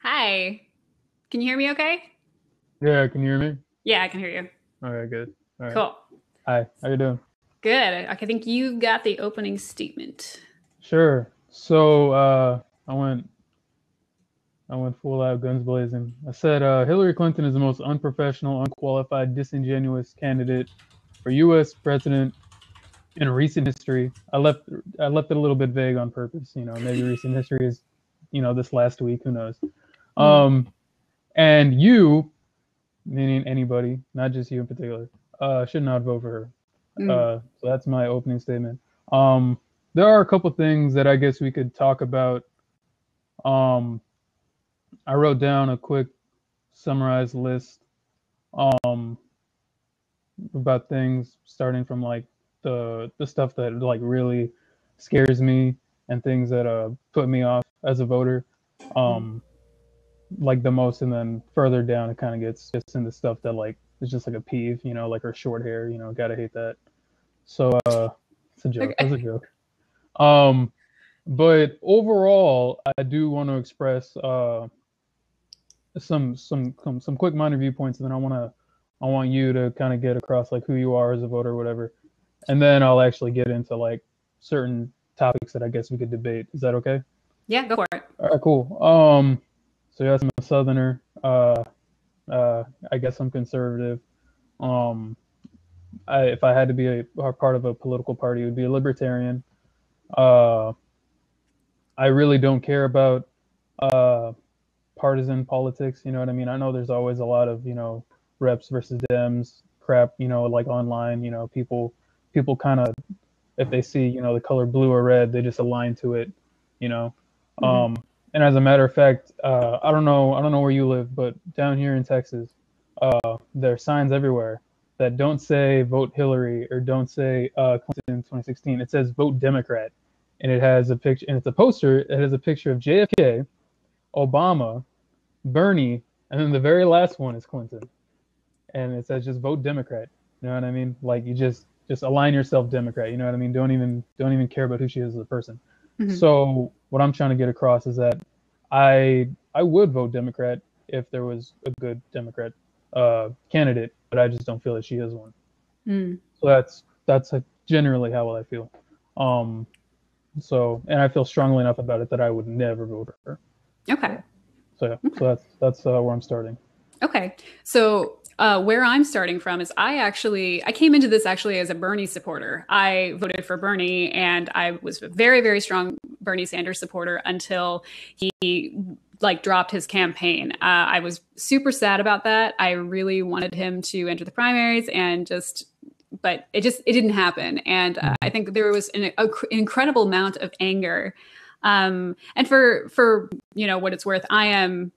Hi. Can you hear me okay? Yeah, can you hear me? Yeah, I can hear you. All right, good. All right. Cool. Hi, how you doing? Good. I think you've got the opening statement. Sure. So I went full out guns blazing. I said Hillary Clinton is the most unprofessional, unqualified, disingenuous candidate for U.S. president in recent history. I left it a little bit vague on purpose. Maybe recent history is, this last week. Who knows? Mm, Um, and you, meaning anybody, not just you in particular, should not vote for her. mm, So that's my opening statement. Um, there are a couple things that I guess we could talk about. Um, I wrote down a quick summarized list um, about things starting from like the stuff that like really scares me and things that put me off as a voter, mm. um, like the most, and then further down it kind of gets just into stuff that like is just like a peeve, like her short hair, gotta hate that. So it's a joke. That's a Okay. joke. Um, But overall, I do want to express some quick minor viewpoints, and then I want you to kind of get across like who you are as a voter or whatever, and then I'll actually get into like certain topics that I guess we could debate. Is that okay? Yeah, go for it. All right, cool. So yes, I'm a Southerner. I guess I'm conservative. Um, if I had to be a part of a political party, it would be a libertarian. Uh, I really don't care about uh partisan politics. You know what I mean? I know there's always a lot of reps versus Dems crap. Like online. People kind of, if they see the color blue or red, they just align to it. You know. Hmm. And as a matter of fact, I don't know where you live, but down here in Texas, there are signs everywhere that don't say vote Hillary or don't say Clinton in 2016. It says vote Democrat, and it has a picture, and it's a poster. It has a picture of JFK, Obama, Bernie, and then the very last one is Clinton, and it says just vote Democrat. You know what I mean? Like you just align yourself Democrat. You know what I mean? Don't even care about who she is as a person. Hmm. So what I'm trying to get across is that I would vote Democrat if there was a good Democrat candidate, but I just don't feel that she is one. Mm. So that's generally how I feel. Um, and I feel strongly enough about it that I would never vote for her. Okay. So yeah, so that's where I'm starting. Okay. So where I'm starting from is I came into this actually as a Bernie supporter. I voted for Bernie and I was a very, very strong Bernie Sanders supporter until he like dropped his campaign. I was super sad about that. I really wanted him to enter the primaries and but it didn't happen. And I Mhm. think there was an incredible amount of anger. And for what it's worth, I am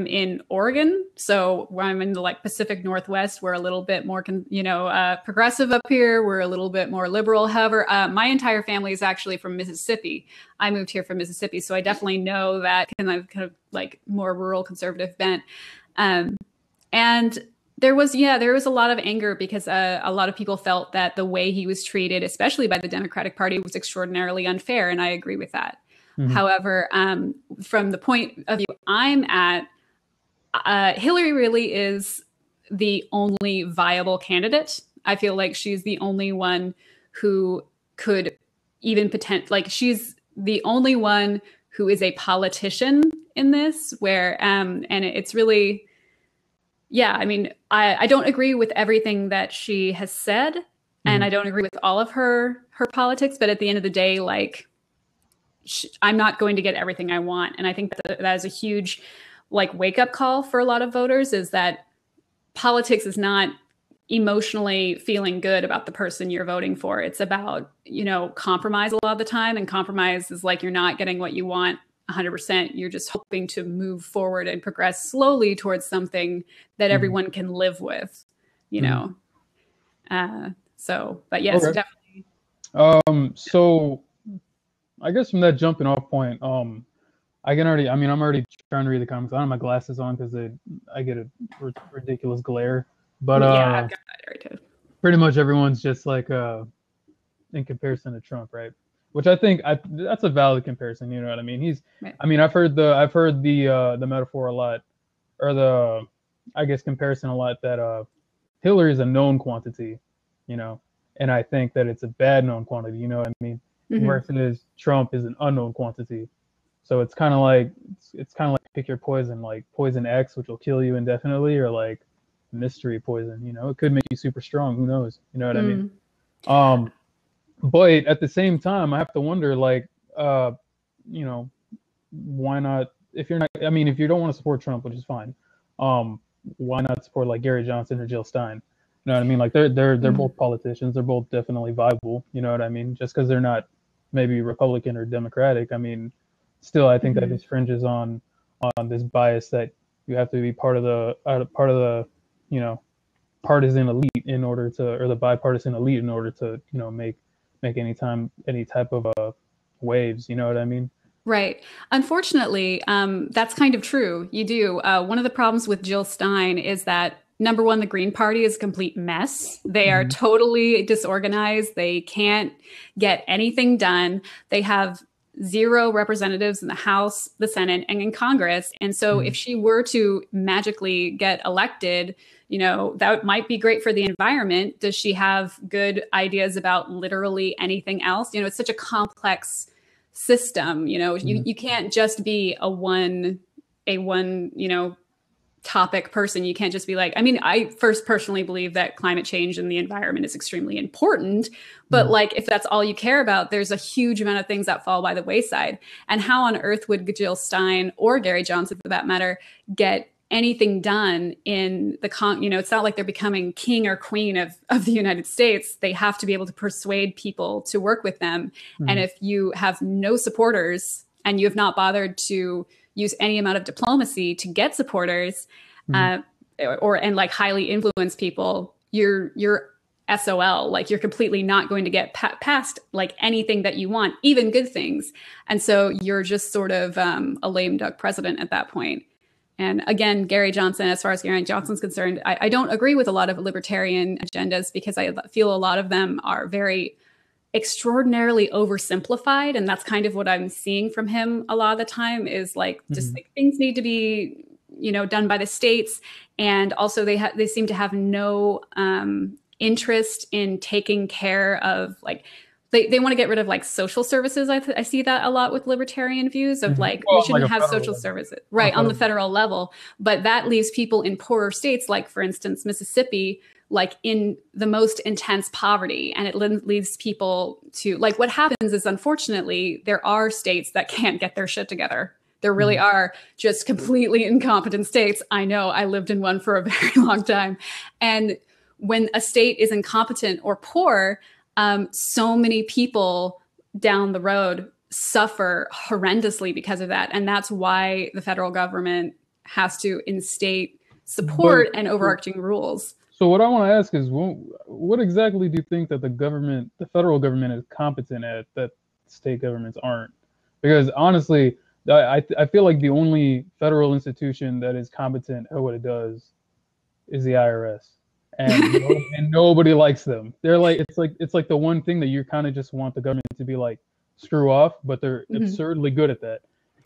in Oregon, so I'm in the like Pacific Northwest. We're a little bit more, progressive up here. We're a little bit more liberal. However, my entire family is actually from Mississippi. I moved here from Mississippi, so I definitely know that kind of like more rural conservative bent. Um, and there was a lot of anger because a lot of people felt that the way he was treated, especially by the Democratic Party, was extraordinarily unfair, and I agree with that. Mhm. However, from the point of view I'm at, Hillary really is the only viable candidate. I feel like she's the only one who could even pretend, like she's the only one who is a politician in this, and it's really, yeah, I mean, I don't agree with everything that she has said, and Mhm. I don't agree with all of her politics, but at the end of the day, like I'm not going to get everything I want. And I think that is a huge like wake up call for a lot of voters is that politics is not emotionally feeling good about the person you're voting for. It's about, compromise a lot of the time. And compromise is like you're not getting what you want 100%. You're just hoping to move forward and progress slowly towards something that Mhm. everyone can live with, you Mhm. know. But yes, Okay. definitely. So I guess from that jumping off point, I can already. I mean, I'm already trying to read the comments. I don't have my glasses on because I get a ridiculous glare. But Yeah, I've got that right too. pretty much everyone's just like in comparison to Trump, right? which I think that's a valid comparison. You know what I mean? Right. I mean, I've heard the metaphor a lot, or the, I guess, comparison a lot, that Hillary is a known quantity, you know, and I think that it's a bad known quantity. You know what I mean? Mm-hmm. Versus Trump is an unknown quantity. So it's kind of like pick your poison, like poison X, which will kill you indefinitely, or like mystery poison. You know, it could make you super strong. Who knows? You know what I mean? Mm. Um, but at the same time, I have to wonder, like, uh, you know, why not? If you're not, I mean, if you don't want to support Trump, which is fine, um, why not support like Gary Johnson or Jill Stein? You know what I mean? Like they're Mm. both politicians. They're both definitely viable. You know what I mean? Just because they're not maybe Republican or Democratic, I mean, still, I think that Mm-hmm. just fringes on this bias that you have to be part of the you know partisan elite in order to, or the bipartisan elite in order to, make any type of waves. You know what I mean? Right. Unfortunately, that's kind of true. You do. One of the problems with Jill Stein is that number one, the Green Party is a complete mess. They are Mm-hmm. totally disorganized. They can't get anything done. They have zero representatives in the House, the Senate, and in Congress. And so Mm-hmm. if she were to magically get elected, that might be great for the environment. Does she have good ideas about literally anything else? It's such a complex system. You can't just be a one topic person. You can't just be like, I mean, I first personally believe that climate change and the environment is extremely important, but Mm-hmm. like if that's all you care about, there's a huge amount of things that fall by the wayside. And how on earth would Jill Stein or Gary Johnson, for that matter, get anything done in it's not like they're becoming king or queen of the United States. They have to be able to persuade people to work with them. And Mm-hmm. if you have no supporters and you have not bothered to use any amount of diplomacy to get supporters, Mm-hmm. uh, and like highly influence people, you're SOL. Like you're completely not going to get past like anything that you want, even good things. And so you're just sort of a lame duck president at that point. And again, Gary Johnson, as far as Gary Johnson's concerned, I don't agree with a lot of libertarian agendas because I feel a lot of them are very extraordinarily oversimplified. And that's kind of what I'm seeing from him a lot of the time is like just Mm-hmm. like things need to be, done by the states. And also they seem to have no interest in taking care of like, they want to get rid of like social services. I see that a lot with libertarian views of Mm-hmm. like we Well, like shouldn't a have federal social level. services On a right on the federal level. federal level, but that leaves people in poorer states like for instance Mississippi like in the most intense poverty. And it leads people to like what happens is unfortunately there are states that can't get their shit together. There really Mm-hmm. are just completely incompetent states. I know, I lived in one for a very long time. And when a state is incompetent or poor, so many people down the road suffer horrendously because of that. And that's why the federal government has to instate But support and overarching rules. so what I want to ask is, what exactly do you think that the federal government, is competent at that state governments aren't? Because honestly, I feel like the only federal institution that is competent at what it does is the IRS, and nobody likes them. They're like it's like the one thing that you kind of just want the government to be like, screw off, but they're Mhm. absurdly good at that.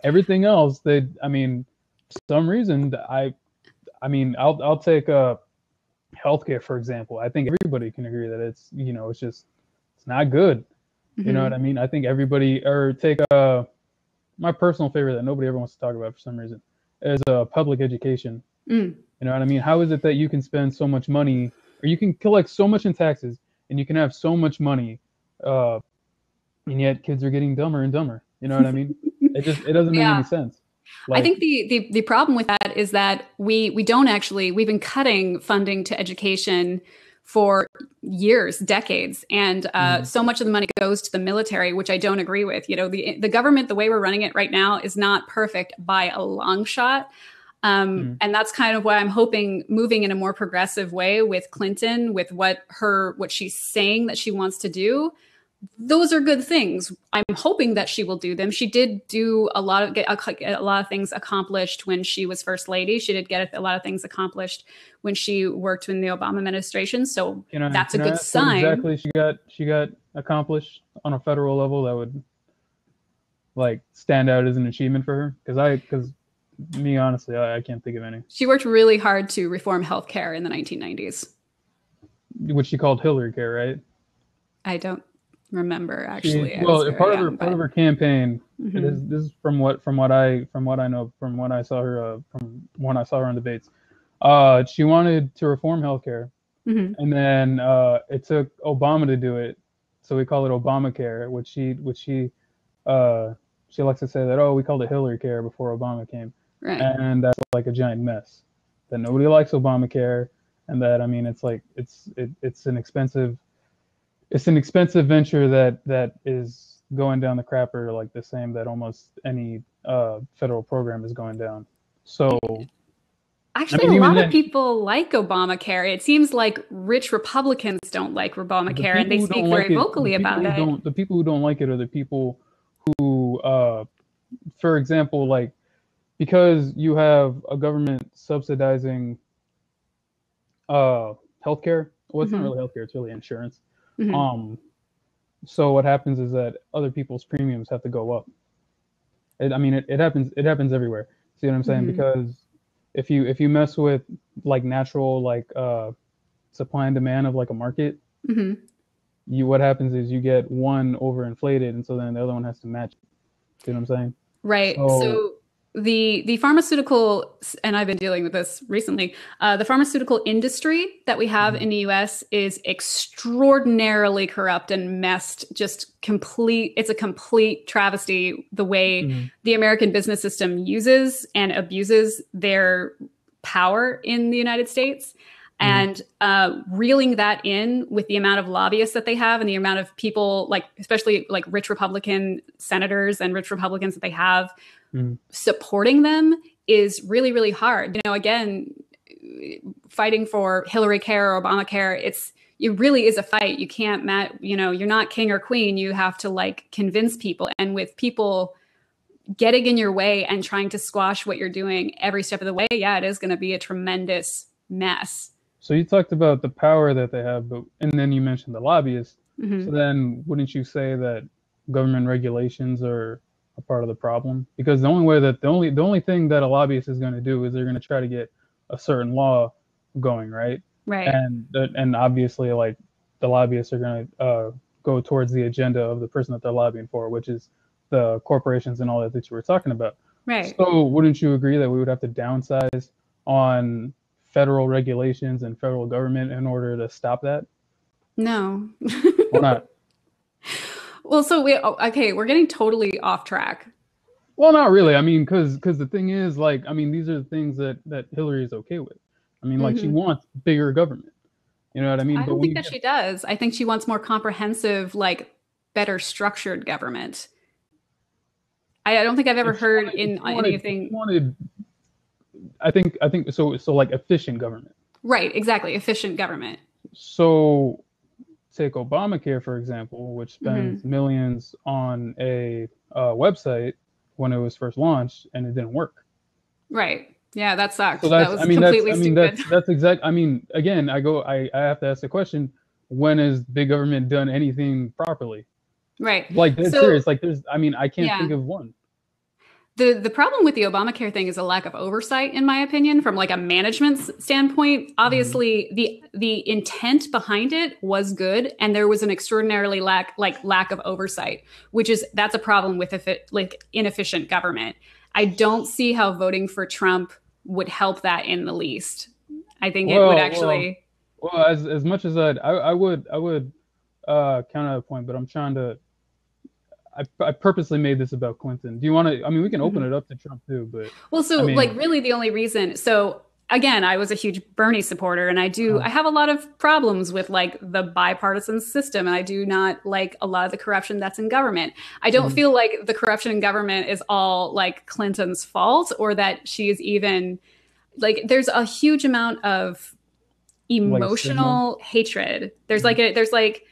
Everything else, I mean, for some reason, I mean, I'll take healthcare, for example. I think everybody can agree that it's not good. You know what I Mhm. mean? I think everybody, or take my personal favorite that nobody ever wants to talk about for some reason, is public education. Mm. You know what I mean? How is it that you can spend so much money, or you can collect so much in taxes, and you can have so much money, uh, and yet kids are getting dumber and dumber? You know what I mean? It doesn't make Yeah. any sense. I Like, think the problem with that is that we don't actually we've been cutting funding to education for years, decades, and mm, so much of the money goes to the military, which I don't agree with. The government, the way we're running it right now, is not perfect by a long shot. mm, And that's kind of why I'm hoping moving in a more progressive way with Clinton, with what she's saying that she wants to do. Those are good things. I'm hoping that she will do them. She did do get a lot of things accomplished when she was first lady. She did get a lot of things accomplished when she worked in the Obama administration. So that's a can I good ask what sign. exactly she got accomplish on a federal level that would like stand out as an achievement for her? Because me honestly, I can't think of any. She worked really hard to reform healthcare in the 1990s. Which she called Hillary Care, right? I don't remember She actually. I was well, very young, part of but her campaign. mm-hmm. This is from what I know from when I saw her from when I saw her on debates. She wanted to reform healthcare, Mm-hmm. and then it took Obama to do it. So we call it Obamacare, she likes to say that, oh, we called it Hillary Care before Obama came, Right. and that's like a giant mess. That nobody likes Obamacare, and that, I mean, it's an expensive venture that is going down the crapper, like the same that almost any federal program is going down. So I Actually, mean, a even lot of then, people like Obamacare. It seems like rich Republicans don't like the Obamacare, and people they who don't speak very like it, vocally about it. the people who don't like it are the people who, for example, like, because you have a government subsidizing healthcare. Well, it's not Mm-hmm. really healthcare; it's really insurance. Mm-hmm. Um, so what happens is that other people's premiums have to go up. I mean, it happens. It happens everywhere. See what I'm saying? Mm-hmm. Because if you mess with like natural like supply and demand of like a market, Mm-hmm. what happens is you get one overinflated, and so then the other one has to match it. See what I'm saying? Right. So So the pharmaceutical, and I've been dealing with this recently, the pharmaceutical industry that we have mhm, in the US is extraordinarily corrupt and messed, just complete, it's a complete travesty the way mhm, the American business system uses and abuses their power in the United States. mhm, And reeling that in with the amount of lobbyists that they have and the amount of people, like especially like rich Republican senators and rich Republicans that they have mhm. supporting them is really, really hard. You know, again, fighting for Hillary Care or Obamacare, it really is a fight. You can't, you're not king or queen. You have to like convince people. And with people getting in your way and trying to squash what you're doing every step of the way, yeah, it is going to be a tremendous mess. So you talked about the power that they have, but and then you mentioned the lobbyists. So Mm-hmm. then, wouldn't you say that government regulations are a part of the problem? Because the only way that the only thing that a lobbyist is going to do is they're going to try to get a certain law going, right? Right. And obviously, like, the lobbyists are going to go towards the agenda of the person that they're lobbying for, which is the corporations and all that you were talking about. Right. So wouldn't you agree that we would have to downsize on federal regulations and federal government in order to stop that? No. Why not? Well, okay, we're getting totally off track. Well, not really. I mean, because the thing is, like, I mean, these are the things that Hillary is okay with. I mean, like, she Mm-hmm. wants bigger government. You know what I mean? I But don't when think you that get, she does. I think she wants more comprehensive, like better structured government. I don't think I've ever heard in if anything. she wanted, I think so like efficient government. Right, exactly. Efficient government. So take Obamacare, for example, which Hmm. spends millions on a website when it was first launched, and it didn't work. Right. Yeah, that So sucked. That that's, was completely stupid. that's exact. I mean, again, I have to ask the question: when has big government done anything properly? Right. Like, dead So, serious. Like, I mean, I can't yeah. think of one. The problem with the Obamacare thing is a lack of oversight, in my opinion, from like a management standpoint. Mm-hmm. Obviously, the intent behind it was good, and there was an extraordinarily lack of oversight, which is that's a problem with like inefficient government. I don't see how voting for Trump would help that in the least. I think it would Well, well, actually. well. As much as I would counter that point, but I'm trying to. I purposely made this about Clinton. Do you want to? I mean, we can open Mhm. it up to Trump too, but Well, I so like mean, really the only reason, so again, I was a huge Bernie supporter and I have a lot of problems with like the bipartisan system and I do not like a lot of the corruption that's in government. I don't mhm, feel like the corruption in government is all like Clinton's fault or that she is even like there's a huge amount of like a stigma. emotional hatred. Mhm, There's like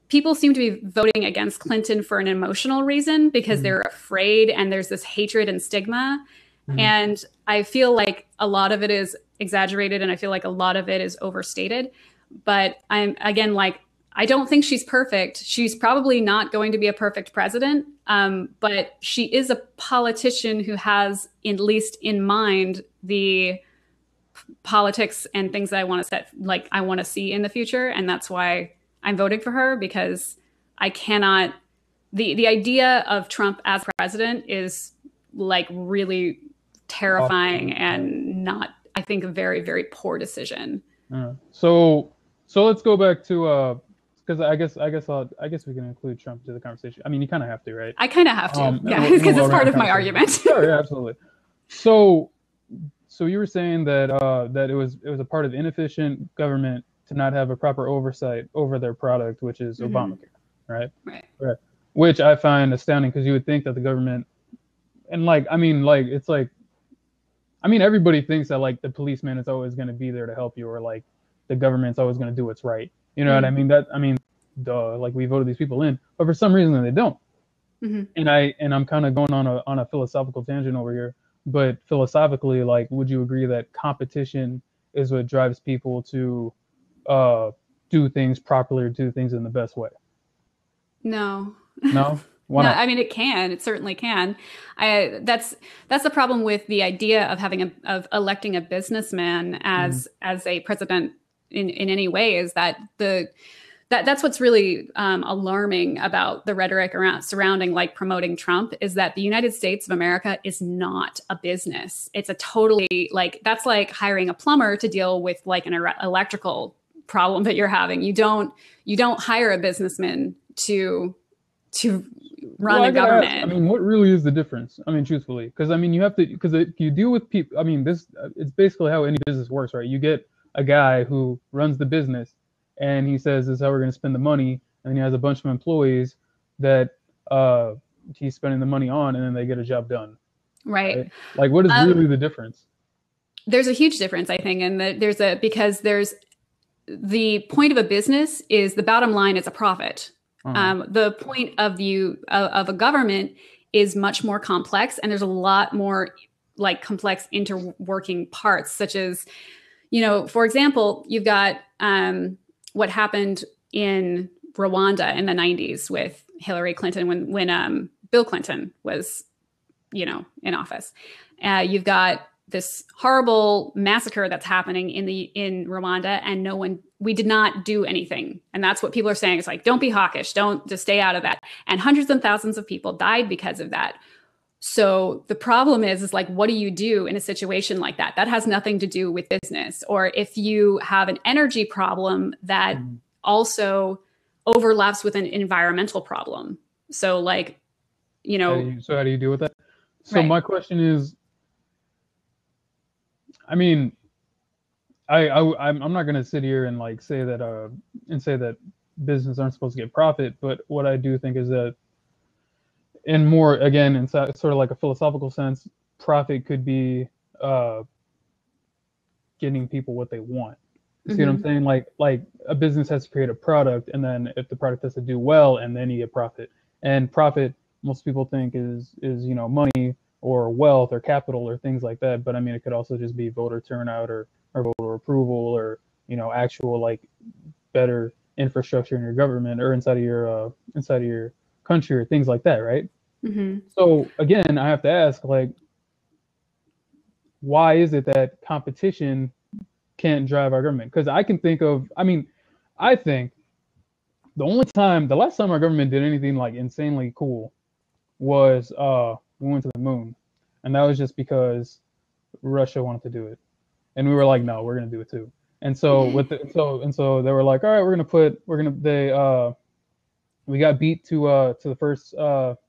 people seem to be voting against Clinton for an emotional reason because mhm, they're afraid and there's this hatred and stigma. mhm, And I feel like a lot of it is exaggerated and I feel like a lot of it is overstated. But I'm again like I don't think she's perfect. She's probably not going to be a perfect president, but she is a politician who has, at least in mind, the politics and things that I want to I want to see in the future. And that's why I'm voting for her, because I cannot, the idea of Trump as president is like really terrifying and not, I think, a very, very poor decision. So let's go back to because I guess we can include Trump to the conversation. I mean, you kind of have to, right? I kind of have to, yeah, because it's part of my argument. Sure, yeah, absolutely. So you were saying that that it was a part of inefficient government to not have a proper oversight over their product, which is Obamacare, right? Right. Which I find astounding, because you would think that the government, and everybody thinks that like the policeman is always going to be there to help you, or like the government's always going to do what's right. You know what I mean? Duh, like we voted these people in, but for some reason they don't. And I'm kind of going on a philosophical tangent over here, but philosophically, like, would you agree that competition is what drives people to do things properly, or do things in the best way? No. No? Why not? I mean, it certainly can. That's the problem with the idea of electing a businessman as a president in any way, is that that's what's really alarming about the rhetoric surrounding like promoting Trump, is that the United States of America is not a business. It's a totally that's like hiring a plumber to deal with like an electrical problem that you're having. You don't hire a businessman to run a government. I mean, what really is the difference? I mean, truthfully, because I mean, because you deal with people. I mean, it's basically how any business works, right? You get a guy who runs the business, and he says, "This is how we're going to spend the money," and he has a bunch of employees that he's spending the money on, and then they get a job done. Right? Like, what is really the difference? There's a huge difference, I think, and because there's the point of a business is the bottom line is a profit. The point of view of a government is much more complex, and there's a lot more like complex interworking parts, such as, for example, you've got what happened in Rwanda in the 90s with Hillary Clinton when Bill Clinton was, in office. You've got this horrible massacre that's happening in Rwanda, and we did not do anything. And that's what people are saying. It's like, don't be hawkish, just stay out of that. And hundreds and thousands of people died because of that. So the problem is like, what do you do in a situation like that? That has nothing to do with business. Or if you have an energy problem that also overlaps with an environmental problem. So like, So how do you deal with that? So right. My question is, I mean, I'm not going to sit here and like say that business aren't supposed to get profit, but what I do think is that, in sort of like a philosophical sense, profit could be getting people what they want. You see what I'm saying? Like a business has to create a product, and then if the product has to do well, and then you get profit. And profit, most people think is money or wealth or capital or things like that. But I mean, it could also just be voter turnout or voter approval, or actual like better infrastructure in your government or inside of your country, or things like that, right? So again, I have to ask, like, why is it that competition can't drive our government? Because I can think of, I think the last time our government did anything like insanely cool was we went to the moon, and that was just because Russia wanted to do it, and we were like, no, we're gonna do it too. And so so they were like, all right, we got beat to the first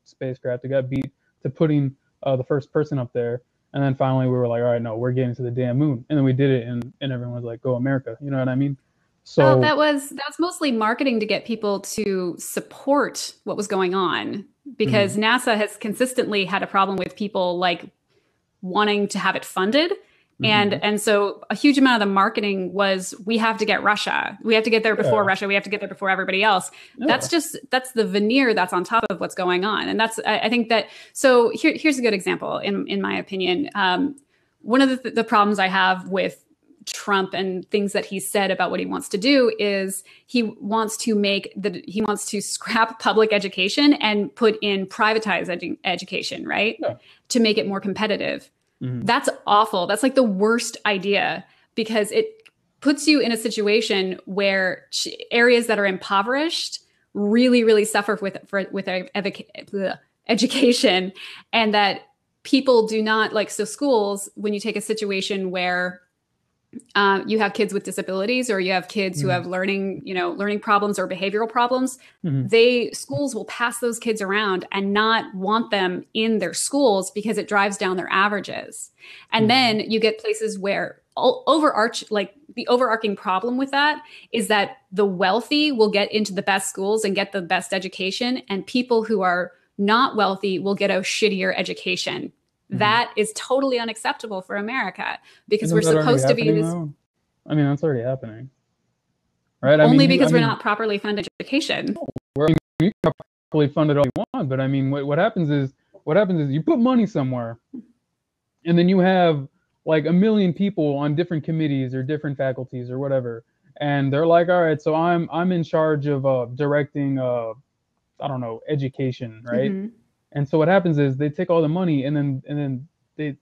spacecraft. We got beat to putting the first person up there, and then finally we were like, all right, no, we're getting to the damn moon, and then we did it, and everyone was like, go America, you know what I mean? So that's mostly marketing to get people to support what was going on, because NASA has consistently had a problem with people like wanting to have it funded. And so a huge amount of the marketing was, we have to get Russia. We have to get there before Russia. We have to get there before everybody else. Yeah. That's the veneer that's on top of what's going on. And I think that, so here's a good example in my opinion. One of the problems I have with Trump and things that he said about what he wants to do is he wants to scrap public education and put in privatized education, right? Yeah. To make it more competitive. That's awful. That's like the worst idea, because it puts you in a situation where areas that are impoverished really, really suffer with education, and that people do not like. So schools, when you take a situation where you have kids with disabilities, or you have kids who have learning problems or behavioral problems, schools will pass those kids around and not want them in their schools because it drives down their averages. And then you get places where the overarching problem with that is that the wealthy will get into the best schools and get the best education, and people who are not wealthy will get a shittier education. That is totally unacceptable for America, because we're supposed to be this. Though? I mean, that's already happening, right? Only because we're not properly funded education. You can properly fund it all you want, but I mean, what happens is you put money somewhere, and then you have like 1 million people on different committees or different faculties or whatever, and they're like, all right, so I'm in charge of directing I don't know, education, right? And so what happens is they take all the money and then they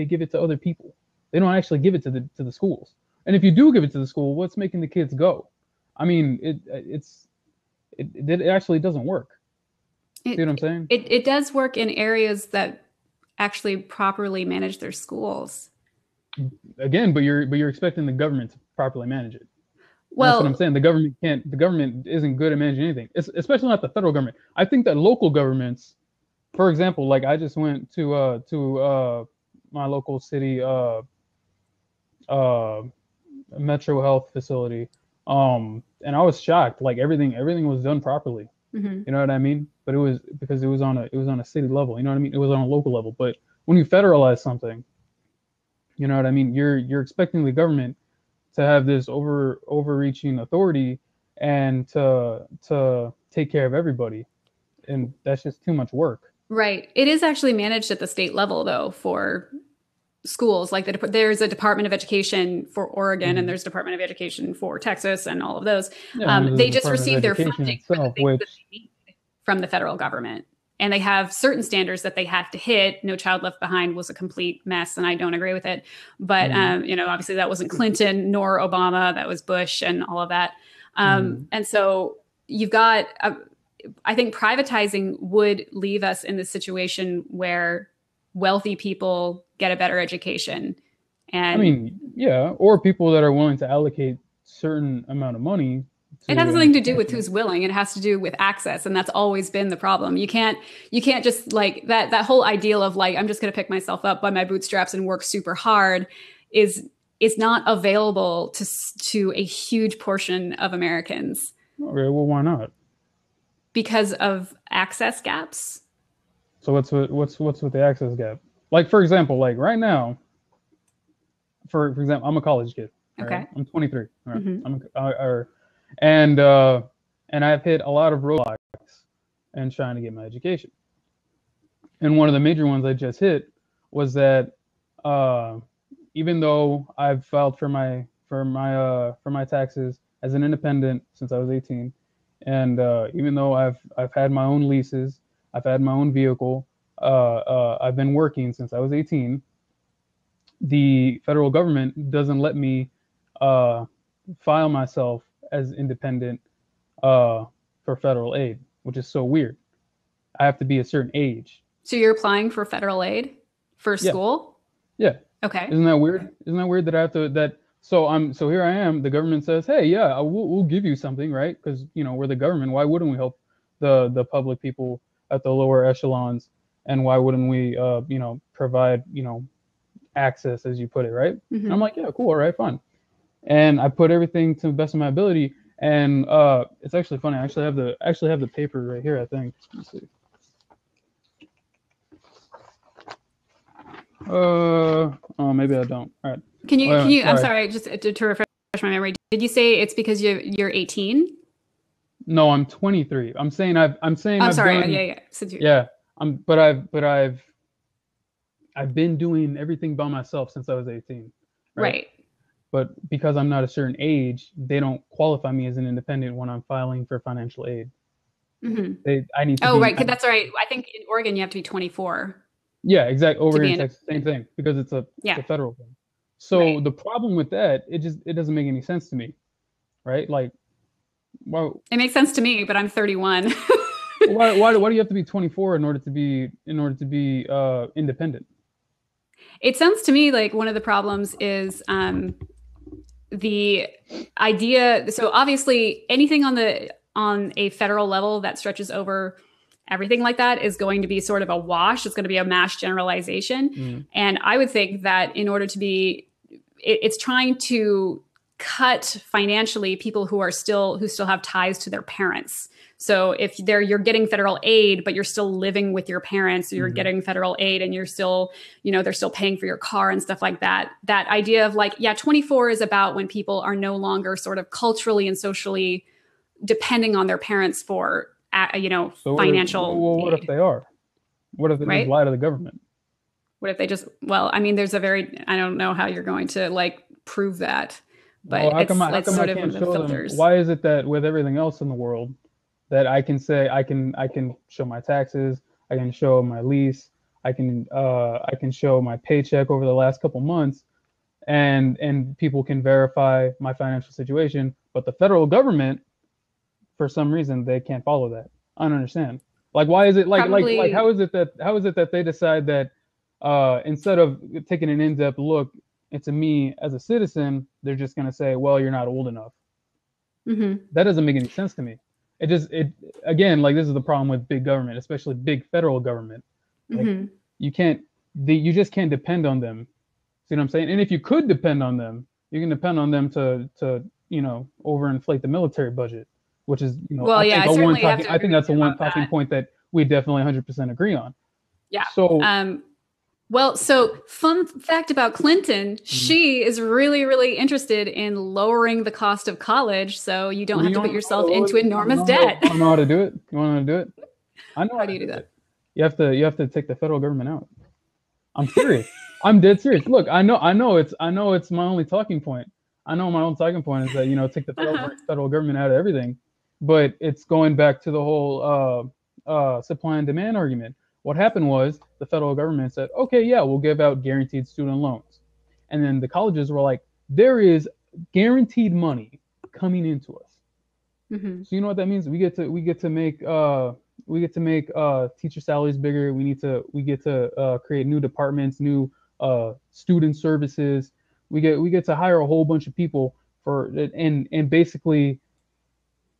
give it to other people. They don't actually give it to the schools. And if you do give it to the school, what's making the kids go? I mean, it actually doesn't work. See what I'm saying? It does work in areas that actually properly manage their schools. Again, but you're expecting the government to properly manage it. Well, that's what I'm saying. The government isn't good at managing anything, especially not the federal government. I think that local governments, for example, like I just went to my local city Metro Health facility, and I was shocked. Like everything was done properly. You know what I mean? But it was because it was on a city level. You know what I mean? It was on a local level. But when you federalize something, you know what I mean? You're expecting the government to have this overreaching authority and to take care of everybody, and that's just too much work. Right. It is actually managed at the state level, though, for schools. Like there's a Department of Education for Oregon, and there's Department of Education for Texas, and all of those. They just receive their funding from the federal government, and they have certain standards that they have to hit. No Child Left Behind was a complete mess, and I don't agree with it. But obviously that wasn't Clinton nor Obama. That was Bush and all of that. And so you've got. I think privatizing would leave us in this situation where wealthy people get a better education. And I mean, yeah, or people that are willing to allocate certain amount of money. It has nothing to do with who's willing. It has to do with access. And that's always been the problem. You can't just like that whole ideal of like, I'm just going to pick myself up by my bootstraps and work super hard is not available to a huge portion of Americans. Okay, well, why not? Because of access gaps. So what's with the access gap? Like, for example, like right now, for example, I'm a college kid. Okay. Right? I'm 23. Right? And I've hit a lot of roadblocks in trying to get my education. And one of the major ones I just hit was that even though I've filed for my taxes as an independent since I was 18. And even though I've had my own leases, I've had my own vehicle, I've been working since I was 18, the federal government doesn't let me file myself as independent for federal aid, which is so weird. I have to be a certain age. So you're applying for federal aid for school? Yeah. Okay. Isn't that weird? Isn't that weird that I have to So here I am. The government says, "Hey, yeah, we'll give you something, right? Because we're the government. Why wouldn't we help the public people at the lower echelons? And why wouldn't we, provide, access, as you put it, right?" And I'm like, "Yeah, cool, all right, fine." And I put everything to the best of my ability. And it's actually funny. I actually have the paper right here. I think. Let's see. Oh, maybe I don't. All right. Can you? I'm sorry, just to refresh my memory. Did you say it's because you're 18? No, I'm 23. I'm saying I'm sorry. done, yeah. I've been doing everything by myself since I was 18. Right. but because I'm not a certain age, they don't qualify me as an independent when I'm filing for financial aid. I need to Oh, be, right. That's right. I think in Oregon you have to be 24 yeah, exactly. Over to here be in Texas, same independent. thing because it's Yeah, a federal thing. So right. the problem with that, it doesn't make any sense to me, right? Like, well, It makes sense to me, but I'm 31. why do you have to be 24 in order to be independent? It sounds to me like one of the problems is the idea. So obviously, anything on a federal level that stretches over everything like that is going to be sort of a wash. It's going to be a mass generalization, Mm. and I would think that in order to be, it's trying to cut financially people who still have ties to their parents. So if you're getting federal aid, but you're still living with your parents, or you're Mm-hmm. getting federal aid and you're still, they're still paying for your car and stuff like that. That idea of like, yeah, 24 is about when people are no longer sort of culturally and socially depending on their parents for, So financial what if aid, they are? What if they just right? lie to the government? What if they just, well, I mean, I don't know how you're going to like prove that, Well, but how it's come I sort of one can't of the show them? filters. Why is it that with everything else in the world that I can say I can show my taxes, I can show my lease, I can show my paycheck over the last couple months, and people can verify my financial situation, but the federal government, for some reason, they can't follow that. I don't understand. Like, why is it like Probably, how is it that they decide that instead of taking an in-depth look into me as a citizen, they're just gonna say, well, you're not old enough. mhm. That doesn't make any sense to me. It again, like, this is the problem with big government, especially big federal government. Like, Hmm. you can't you just can't depend on them. See what I'm saying? And if you could depend on them, you can depend on them to overinflate the military budget, which is, Well, yeah, I certainly have to I agree think with that's the you one about talking that. point that we definitely 100% agree on. Yeah. So, Well, so fun fact about Clinton, mm, she is really, really interested in lowering the cost of college so you don't have you to put want yourself into enormous debt. to know how to do it? You want to do it? I know How how do to you do do that? it. You have to take the federal government out. I'm serious. I'm dead serious. Look, I know it's my only talking point. I know my own talking point is that, take the federal government out of everything, but it's going back to the whole supply and demand argument. What happened was the federal government said, okay, yeah, we'll give out guaranteed student loans, and then the colleges were like, there is guaranteed money coming into us. Hmm. So you know what that means? We get to make teacher salaries bigger. We get to create new departments, new student services. We get to hire a whole bunch of people for, and basically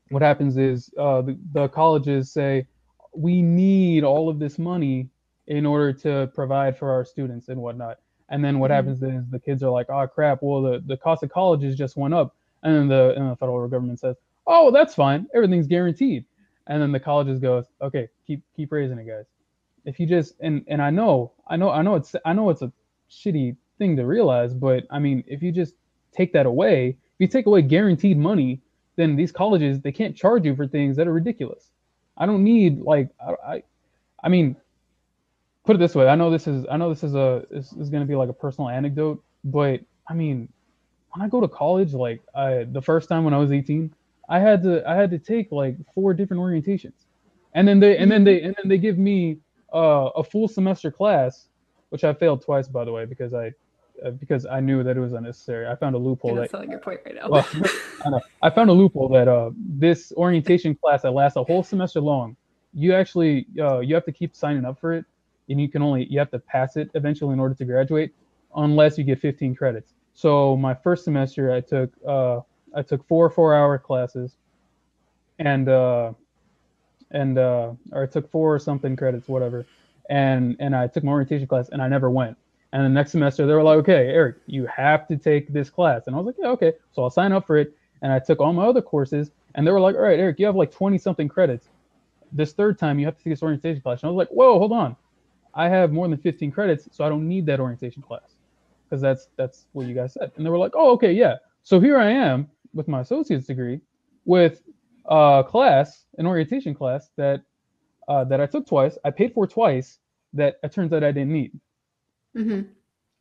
what happens is the colleges say we need all of this money in order to provide for our students and whatnot. And then what Hmm. happens is the kids are like, oh crap, well the cost of colleges just went up. And then the federal government says, oh, that's fine, everything's guaranteed. And then the colleges goes, okay, keep raising it, guys. If you just, and I know it's a shitty thing to realize, but I mean, if you just take that away, if you take away guaranteed money, then these colleges, they can't charge you for things that are ridiculous. I don't need, like, I mean, put it this way. I know this is going to be like a personal anecdote, but I mean, when I go to college, like, the first time when I was 18, I had to take like 4 different orientations, and then they and then Hmm. they and then they give me a full semester class, which I failed twice, by the way, because I knew that it was unnecessary. I found a You're loophole not that, selling your point right now. well, I know. I found a loophole that this orientation class that lasts a whole semester long, you have to keep signing up for it, and you have to pass it eventually in order to graduate, unless you get 15 credits. So my first semester, I took 4 4-hour classes, and or I took 4 or something credits, whatever, and I took my orientation class, and I never went. And the next semester, they were like, okay, Eric, you have to take this class, and I was like, yeah, okay, so I'll sign up for it. And I took all my other courses, and they were like, all right, Eric, you have like 20 something credits. This third time, you have to take this orientation class. And I was like, whoa, hold on, I have more than 15 credits, so I don't need that orientation class, because that's what you guys said. And they were like, oh, okay, yeah. So here I am with my associate's degree, with an orientation class that I took twice, I paid for twice, that it turns out I didn't need. Hmm.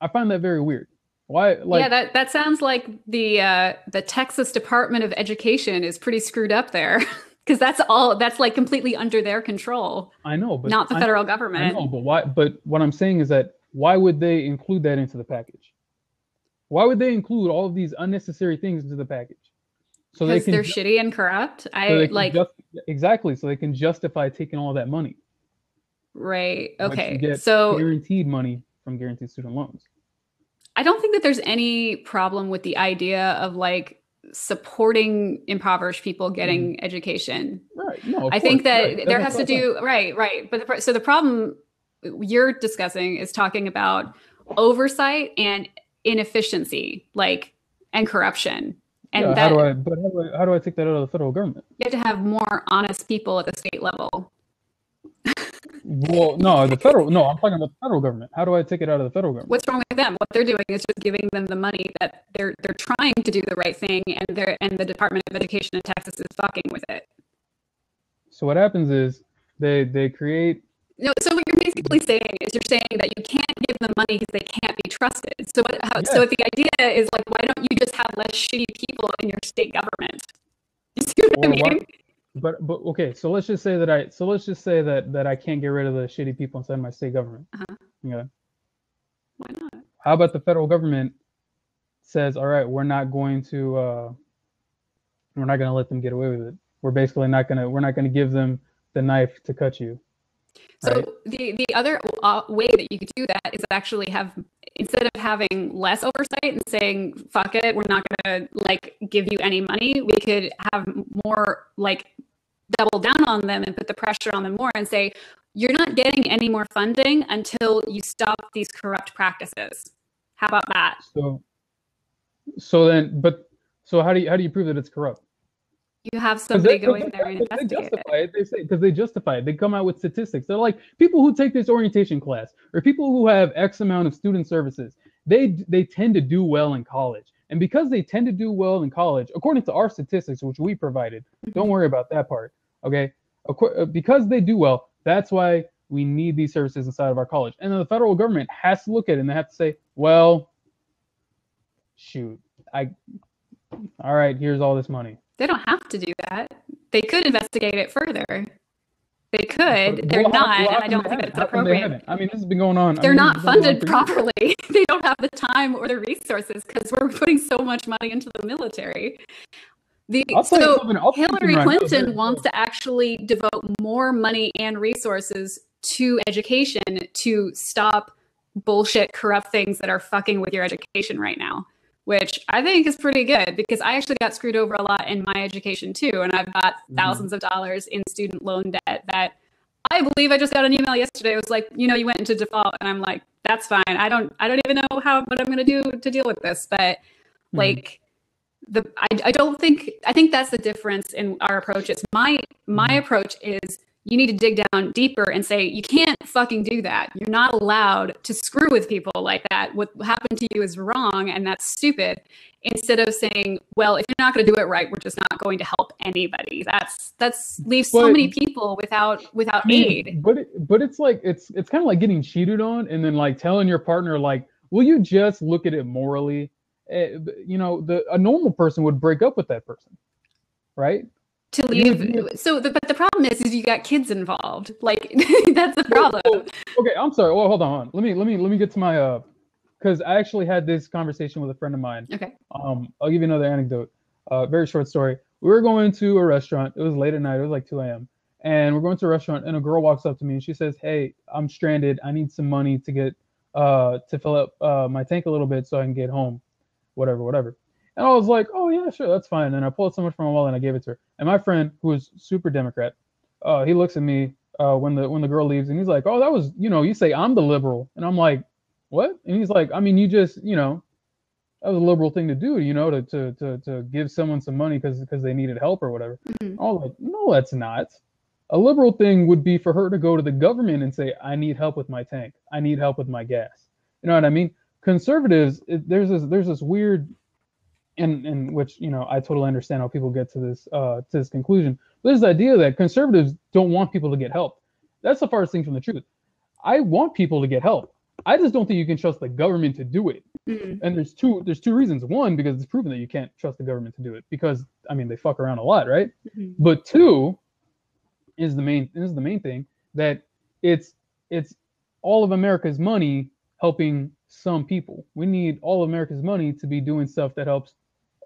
I find that very weird. Why, Yeah, like, that sounds like the Texas Department of Education is pretty screwed up there because that's like completely under their control, I know, but not the I know, federal I know, government. but why? But what I'm saying is that why would they include that into the package? Why would they include all of these unnecessary things into the package? So they Because can they're just, shitty and corrupt. so they I can like, just exactly so they can justify taking all that money, right. but you Okay. get So guaranteed money from guaranteed student loans. I don't think that there's any problem with the idea of like supporting impoverished people Mhm. getting education. Right. No, of I course. think Right. that That's there what has to I'm saying. do, right, right. But so the problem you're discussing is talking about oversight and inefficiency, like, and corruption. Yeah. And that How do I take that out of the federal government? you have to have more honest people at the state level. Well, no, the federal. No, I'm talking about the federal government. How do I take it out of the federal government? What's wrong with them? What they're doing is just giving them the money that they're trying to do the right thing, and the Department of Education in Texas is fucking with it. So what happens is they create. No, so what you're basically saying is you're saying that you can't give them money because they can't be trusted. So Yes. the idea is like, why don't you just have less shitty people in your state government? You see what I Or what? mean? But okay. So let's just say that I can't get rid of the shitty people inside my state government. Uh-huh. Yeah. Why not? How about the federal government says, all right, we're not going to let them get away with it. We're not going to give them the knife to cut you, right? So the other way that you could do that is actually have, instead of having less oversight and saying fuck it, we're not going to like give you any money, we could have more like double down on them and put the pressure on them more and say you're not getting any more funding until you stop these corrupt practices. How about that? So so then, but so how do you prove that it's corrupt? You have Because somebody go in there and they investigate justify it. it. They say because they justify it. They come out with statistics. They're like people who take this orientation class or people who have X amount of student services. They tend to do well in college, and because they tend to do well in college, according to our statistics, which we provided, don't Mm-hmm. worry about that part. Okay, because they do well, that's why we need these services inside of our college. And then the federal government has to look at it and they have to say, well, shoot, I all right, here's all this money. They don't have to do that. They could investigate it further. They But could. They're not, well, and how I come don't they think haven't? that's How come they appropriate. haven't? I mean, this has been going on. I They're mean, this has not been going on funded for years. properly. They don't have the time or the resources because we're putting so much money into the military. I'll tell you So something. I'll tell you something Hillary right now. Clinton wants to actually devote more money and resources to education to stop bullshit, corrupt things that are fucking with your education right now, which I think is pretty good because I actually got screwed over a lot in my education too. And I've got Mhm. thousands of dollars in student loan debt that I believe I just got an email yesterday. It was like, you went into default. And I'm like, that's fine. I don't even know what I'm going to do to deal with this. But Mhm. like, I don't think, I think that's the difference in our approach. It's my Mhm. approach is you need to dig down deeper and say you can't fucking do that. You're not allowed to screw with people like that. What happened to you is wrong and that's stupid. Instead of saying, well, if you're not going to do it right, we're just not going to help anybody. That's leaves so But many people without I mean, aid. but it's like it's kind of like getting cheated on, and then like telling your partner like, will you just look at it morally? The a normal person would break up with that person, right? To You leave. would But the problem is you got kids involved. Like that's the problem. well, okay. I'm sorry. Well, hold on. Let me get to my because I actually had this conversation with a friend of mine. Okay. I'll give you another anecdote. Very short story. We were going to a restaurant. It was late at night. It was like 2 a.m. And we're going to a restaurant, and a girl walks up to me and she says, "Hey, I'm stranded. I need some money to get to fill up my tank a little bit so I can get home. Whatever, whatever." And I was like, "Oh yeah, sure, that's fine." And I pulled so much from my wallet and I gave it to her. And my friend, who was super Democrat, he looks at me when the girl leaves, and he's like, "Oh, that was you say I'm the liberal," and I'm like, "What?" And he's like, "I mean, you just that was a liberal thing to do, to give someone some money because they needed help or whatever." Mhm. I was like, "No, that's not. A liberal thing would be for her to go to the government and say, I need help with my tank. I need help with my gas." You know what I mean? Conservatives, there's this weird, and which I totally understand how people get to this conclusion. But there's the idea that conservatives don't want people to get help. That's the farthest thing from the truth. I want people to get help. I just don't think you can trust the government to do it. Mm. And there's two reasons. One, because it's proven that you can't trust the government to do it because I mean they fuck around a lot, right? Mm-hmm. But two is the main thing that it's all of America's money helping some people. We need all of America's money to be doing stuff that helps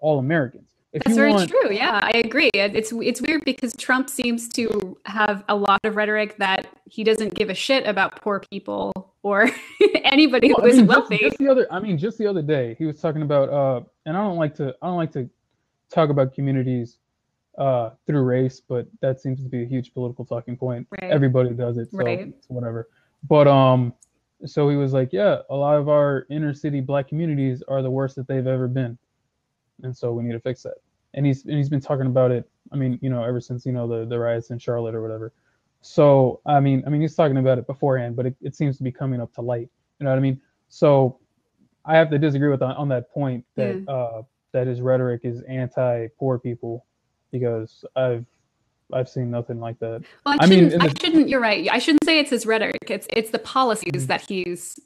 all Americans. If That's you very want, true. Yeah, I agree. It's weird because Trump seems to have a lot of rhetoric that he doesn't give a shit about poor people or anybody well, who isn't wealthy. just the other day he was talking about and I don't like to talk about communities through race, but that seems to be a huge political talking point. Right. Everybody does it, so Right. it's whatever. But so he was like, yeah, a lot of our inner city black communities are the worst that they've ever been, and so we need to fix that. And he's been talking about it. I mean, ever since the riots in Charlotte or whatever. So I mean, he's talking about it beforehand, but it seems to be coming up to light. You know what I mean? So I have to disagree with on that point that that his rhetoric is anti-poor people because I've seen nothing like that. Well, I mean, you're right. I shouldn't say it's his rhetoric. It's the policies that he's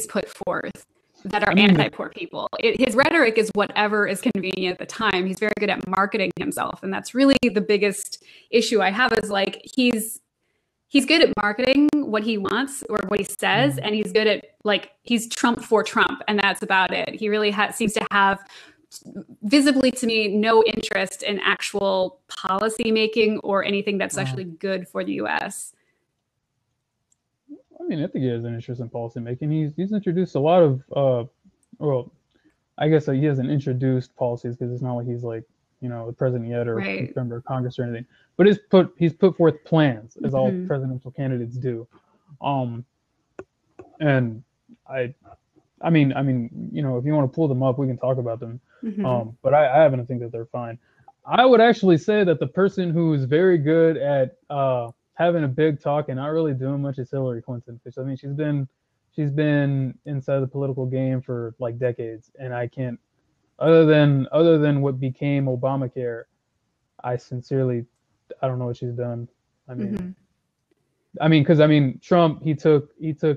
put forth that are anti-poor people. His rhetoric is whatever is convenient at the time. He's very good at marketing himself, and that's really the biggest issue I have. Is like he's good at marketing what he wants or what he says, and he's good at he's Trump for Trump, and that's about it. He really seems to have, visibly to me, no interest in actual policy making or anything that's actually good for the U.S. I mean, I think he has an interest in policy making. He's introduced a lot of well, I guess he hasn't introduced policies because it's not like he's like the president yet or a member of Congress or anything. But he's put forth plans as all presidential candidates do. And I mean, if you want to pull them up, we can talk about them. But I happen to think that they're fine. I would actually say that the person who is very good at having a big talk and not really doing much is Hillary Clinton. Because I mean, she's been inside the political game for like decades, and I can't, other than what became Obamacare, I don't know what she's done. I mean, because Trump, he took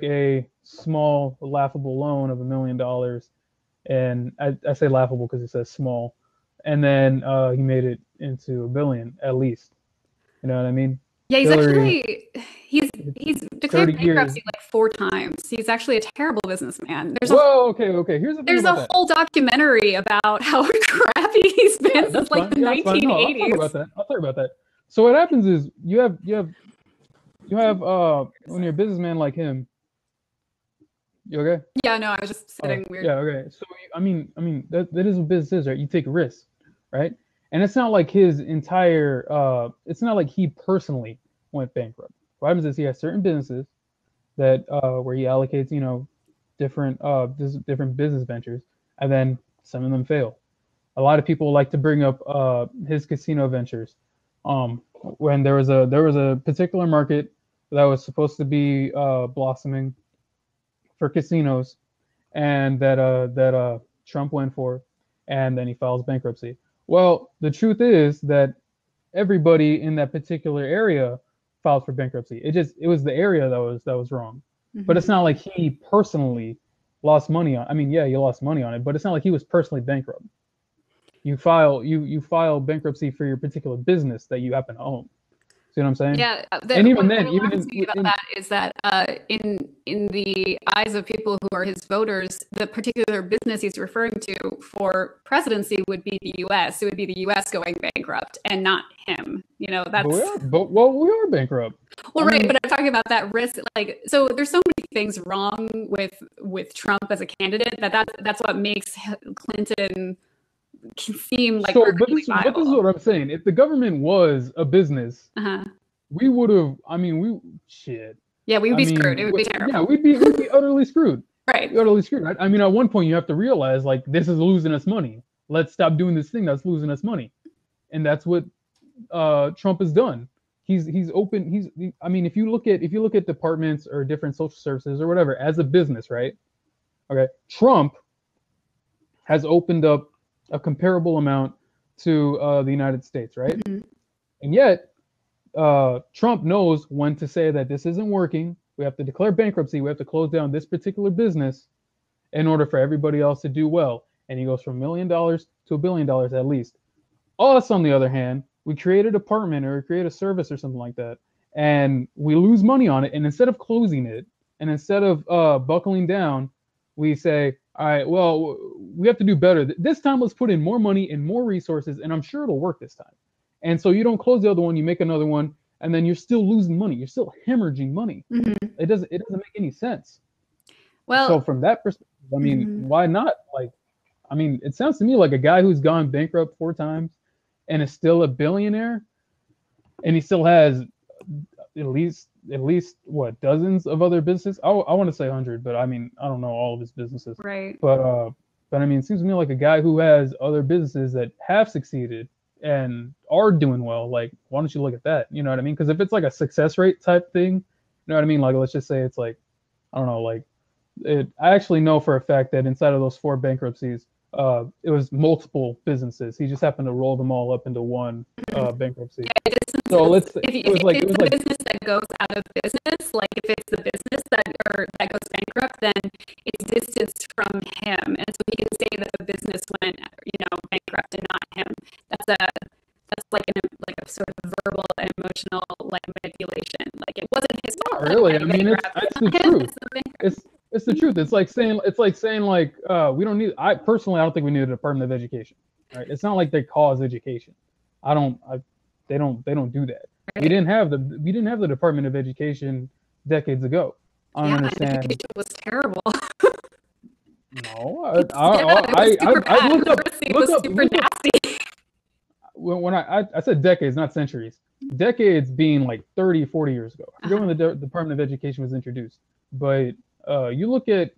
a small laughable loan of $1 million, and I say laughable because it says small, and then he made it into $1 billion at least. You know what I mean? Yeah, he's declared bankruptcy like 4 times. He's actually a terrible businessman. Okay. Here's the thing. There's a whole documentary about how crappy he's been since like the 1980s. No, I'll talk about that. So what happens is you have when you're a businessman like him. You okay? Yeah, no, I was just sitting weird. Yeah, okay. So I mean that is what business is, right? You take risks, right? And it's not like his entire it's not like he personally went bankrupt. What happens is he has certain businesses that where he allocates, different business ventures, and then some of them fail. A lot of people like to bring up his casino ventures. When there was a particular market that was supposed to be blossoming for casinos, and that Trump went for, and then he files bankruptcy. Well, the truth is that everybody in that particular area filed for bankruptcy. It was the area that was wrong. But it's not like he personally lost money on. I mean, yeah, he lost money on it, but it's not like he was personally bankrupt. You file bankruptcy for your particular business that you happen to own. See what I'm saying? Yeah, and even then, in the eyes of people who are his voters, the particular business he's referring to for presidency would be the U.S. It would be the U.S. going bankrupt and not him. That's. We are bankrupt. Well, right, but I'm talking about that risk. So there's so many things wrong with Trump as a candidate that's what makes Clinton seem like. So, but this is what I'm saying. If the government was a business, we would have. Shit. Yeah, we would be screwed. It would be terrible. Yeah, we'd be utterly screwed. Right. Utterly screwed. Right? I mean, at one point you have to realize this is losing us money. Let's stop doing this thing that's losing us money, and that's what Trump has done. He's open. If you look at departments or different social services or whatever as a business, right? Okay, Trump has opened up a comparable amount to the United States, right? And yet, Trump knows when to say that this isn't working We have to declare bankruptcy. We have to close down this particular business in order for everybody else to do well. And he goes from $1 million to $1 billion at least. Us, on the other hand, we create a department or create a service or something like that, and we lose money on it. And instead of closing it, and instead of buckling down, we say, all right, well, we have to do better. This time, let's put in more money and more resources, and I'm sure it'll work this time. And so you don't close the other one, you make another one, and then you're still losing money. You're still hemorrhaging money. It doesn't make any sense. Well, so from that perspective, I mean, why not? Like, I mean, it sounds to me like a guy who's gone bankrupt 4 times and is still a billionaire, and he still has at least what, dozens of other businesses. I want to say 100, but I mean, I don't know all of his businesses. Right. But I mean, it seems to me like a guy who has other businesses that have succeeded and are doing well. Like, why don't you look at that? You know what I mean? Because if it's like a success rate type thing, you know what I mean? Like, let's just say it's like, I don't know, like I actually know for a fact that inside of those 4 bankruptcies, it was multiple businesses. He just happened to roll them all up into one bankruptcy. Yeah, so if it's the business that goes out of business, like if it's the business that goes bankrupt, then it's distanced from him, and so he can say that the business went, bankrupt and not him. That's like a sort of verbal and emotional like manipulation. Like it wasn't his fault. Not really. I mean, it's the truth. It's the truth. It's like saying we don't need. I don't think we need a Department of Education. Right? It's not like they cause education. They don't do that. Right. We didn't have the Department of Education decades ago. I don't understand. Education was terrible. No, I looked up. Nasty. When I said decades, not centuries. Decades being like 30, 40 years ago. I forget when the Department of Education was introduced. But you look at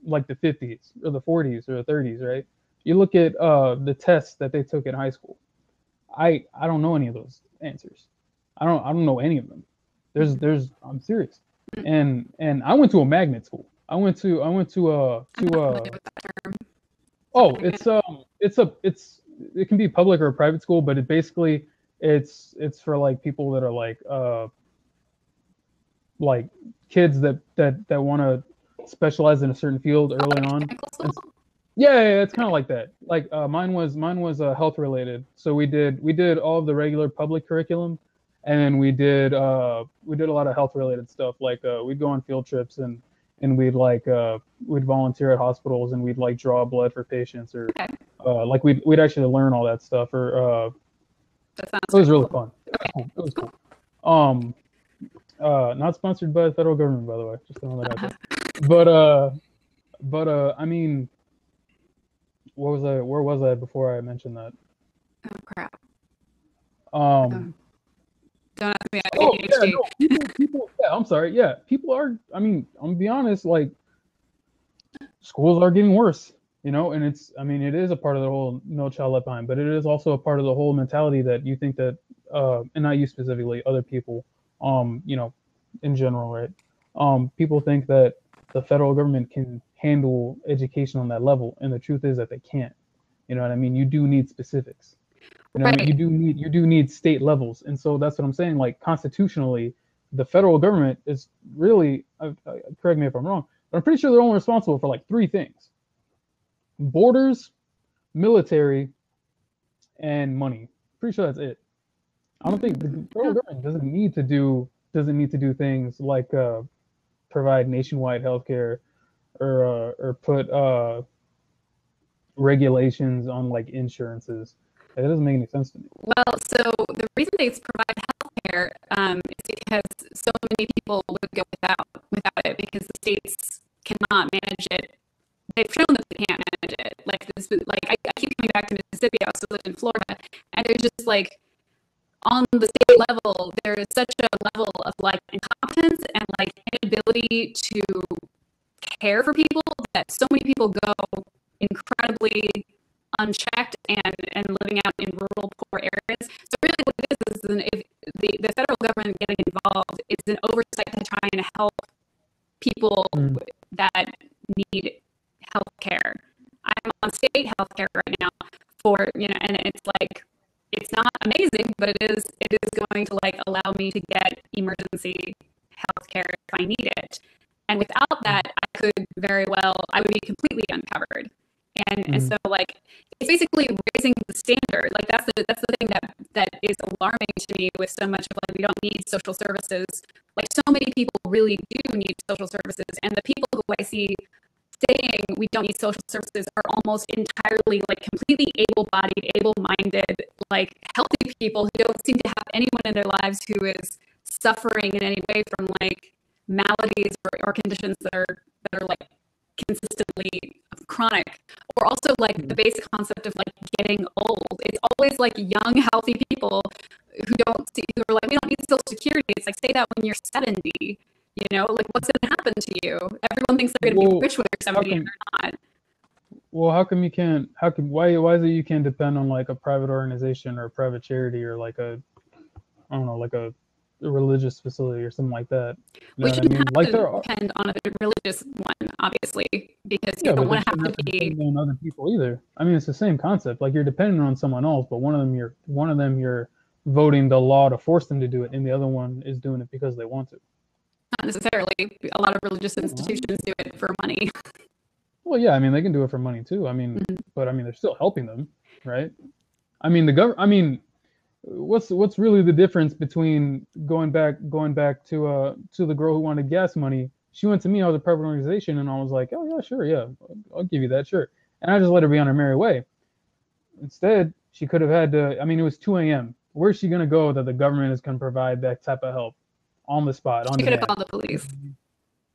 like the 50s or the 40s or the 30s, right? You look at the tests that they took in high school. I don't know any of those answers. I don't know any of them. I'm serious. And I went to a magnet school. It can be public or a private school, but it's for like people that are like kids that want to specialize in a certain field early on. Yeah, it's kind of like that. Like mine was health related. So we did all of the regular public curriculum, and then we did a lot of health related stuff. Like we'd go on field trips and we'd volunteer at hospitals, and we'd like draw blood for patients, or like we'd actually learn all that stuff. Or it was really fun. It was cool. Not sponsored by the federal government, by the way. Just throwing that out there. But I mean, where was I before I mentioned that? Oh crap. Don't ask me. ADHD. People. Yeah, I'm sorry. Yeah, people are. I mean, I'm gonna be honest. Like, schools are getting worse. And it's. I mean, it is a part of the whole No Child Left Behind, but it is also a part of the whole mentality that you think that, and not you specifically, other people, in general, right? People think that the federal government can handle education on that level, and the truth is that they can't. You know what I mean? You do need specifics. Right. I mean, you do need state levels, and so that's what I'm saying. Like, constitutionally, the federal government is really, correct me if I'm wrong, but I'm pretty sure they're only responsible for like 3 things: borders, military, and money. Pretty sure that's it. I don't think the federal government doesn't need to do things like provide nationwide healthcare or put regulations on like insurances. It doesn't make any sense to me. Well, so the reason they provide healthcare is because so many people would go without it, because the states cannot manage it. They've shown that they can't manage it. Like this, I keep coming back to Mississippi. I also lived in Florida, and there's just like, on the state level, there is such a level of like incompetence and like inability to care for people that so many people go incredibly unchecked and living out in rural, poor areas. So really what it is if the federal government getting involved is an oversight to try and help people that need health care. I'm on state health care right now and it's like, it's not amazing, but it is going to like allow me to get emergency healthcare if I need it. And without that, I would be completely uncovered. And so like it's basically raising the standard. Like that's the thing that is alarming to me with so much of like we don't need social services. Like so many people really do need social services, and the people who I see saying we don't need social services are almost entirely like completely able-bodied, able-minded, like healthy people who don't seem to have anyone in their lives who is suffering in any way from like maladies or conditions that are like consistently chronic, or also like the basic concept of like getting old. It's always like young healthy people who are like we don't need social security. It's like say that when you're 70. Like what's going to happen to you? Everyone thinks they're going to be rich when they're 70 and they're not. Well, why is it you can't depend on like a private organization or a private charity or like I don't know, like a religious facility or something like that? We shouldn't have to depend on a religious one, obviously, because you don't want to have to be on other people either. I mean, it's the same concept. Like you're dependent on someone else, but one of them you're voting the law to force them to do it, and the other one is doing it because they want to. Not necessarily. A lot of religious institutions do it for money. Well, yeah, I mean, they can do it for money too. I mean, but I mean, they're still helping them, right? I mean, what's really the difference between going back to the girl who wanted gas money? She went to me, I was a private organization, and I was like, oh yeah, sure, yeah, I'll give you that, sure. And I just let her be on her merry way. Instead, she could have had to, I mean, it was 2 a.m. Where's she gonna go that the government is gonna provide that type of help on the spot? She could have called the police.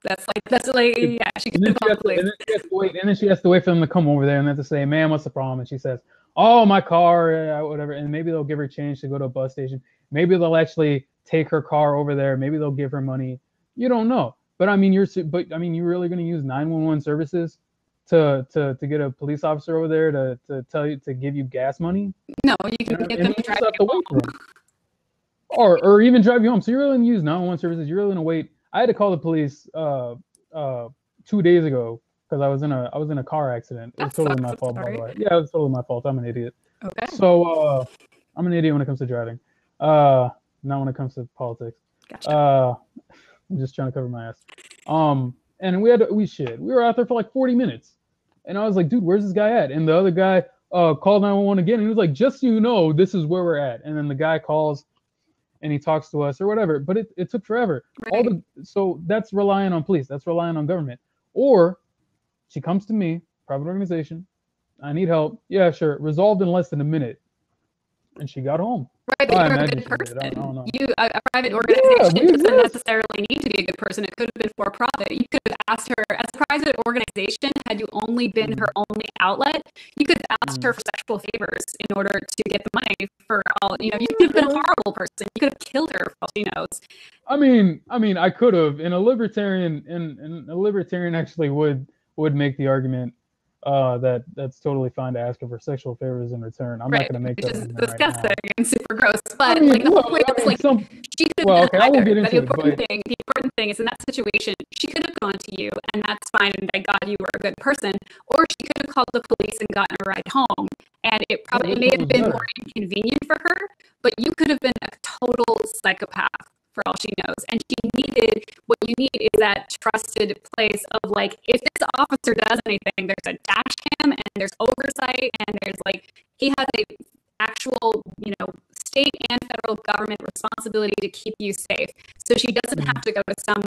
That's like yeah, she could have called the police. And then she has to wait for them to come over there and then to say, ma'am, what's the problem? And she says, oh, my car, whatever. And maybe they'll give her change to go to a bus station. Maybe they'll actually take her car over there. Maybe they'll give her money. You don't know. But I mean, you're really going to use 911 services to get a police officer over there to tell you to give you gas money? No, you can get them to drive you home. Or even drive you home. So you're really going to use 911 services. You're really going to wait. I had to call the police 2 days ago because I was in a car accident. It was totally my fault, by the way. Yeah, it was totally my fault. I'm an idiot. Okay. So I'm an idiot when it comes to driving. Not when it comes to politics. Gotcha. I'm just trying to cover my ass. And we were out there for like 40 minutes. And I was like, dude, where's this guy at? And the other guy called 911 again. And he was like, just so you know, this is where we're at. And then the guy calls and he talks to us or whatever. But it took forever. Right. So that's relying on police. That's relying on government. Or she comes to me, private organization. I need help. Yeah, sure. Resolved in less than a minute. And she got home. Right, but you're a good person. A private organization doesn't necessarily need to be a good person. It could have been for profit. You could have asked her, as a private organization, had you only been her only outlet, you could have asked her for sexual favors in order to get the money for all. You could have been a horrible person. You could have killed her for all she knows. I mean, I could have. And a libertarian actually would make the argument that's totally fine to ask her for sexual favors in return. I'm not going to make that. Which is disgusting and super gross. But she could have done either. The important thing is in that situation, she could have gone to you, and that's fine. And thank God you were a good person. Or she could have called the police and gotten a ride home, and it may have been more inconvenient for her. But you could have been a total psychopath for all she knows. And what you need is that trusted place of like, if this officer does anything, there's a dash cam and there's oversight and there's like, he has a actual, state and federal government responsibility to keep you safe. So she doesn't have to go to some,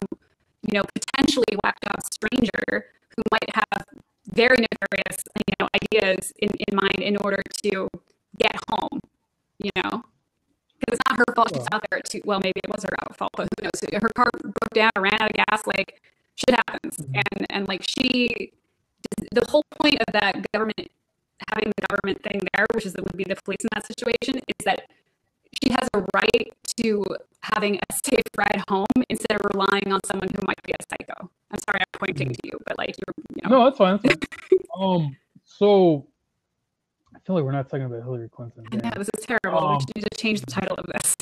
potentially whacked out stranger who might have very nefarious, ideas in mind in order to get home, Because it's not her fault she's out there well, maybe it was her fault, but who knows? Her car broke down, ran out of gas, like shit happens. And like the whole point of that having the government thing there, which would be the police in that situation, is that she has a right to having a safe ride home instead of relying on someone who might be a psycho. I'm sorry I'm pointing to you, but like No, that's fine. So I feel like we're not talking about Hillary Clinton. Yeah, this is terrible. We need to change the title of this.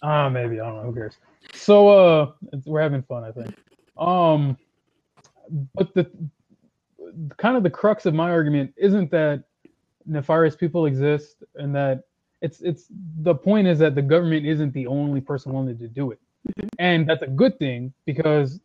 Maybe. I don't know. Who cares? So we're having fun, I think. But the kind of the crux of my argument isn't that nefarious people exist and that it's the point is that the government isn't the only person willing to do it. And that's a good thing because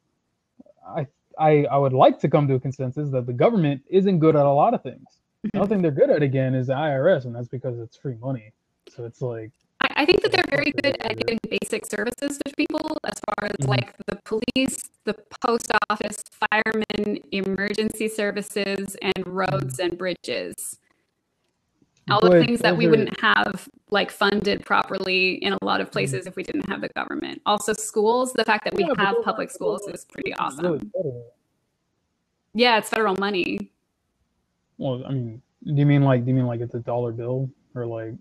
I would like to come to a consensus that the government isn't good at a lot of things. The only thing they're good at, again, is the IRS, and that's because it's free money. So it's like, I think that they're very good at giving basic services to people, as far as like the police, the post office, firemen, emergency services, and roads and bridges. All the things that we wouldn't have like funded properly in a lot of places if we didn't have the government. Also schools, the fact that we have public schools is pretty awesome. Yeah, it's federal money. Well, I mean, do you mean like it's a dollar bill, or like?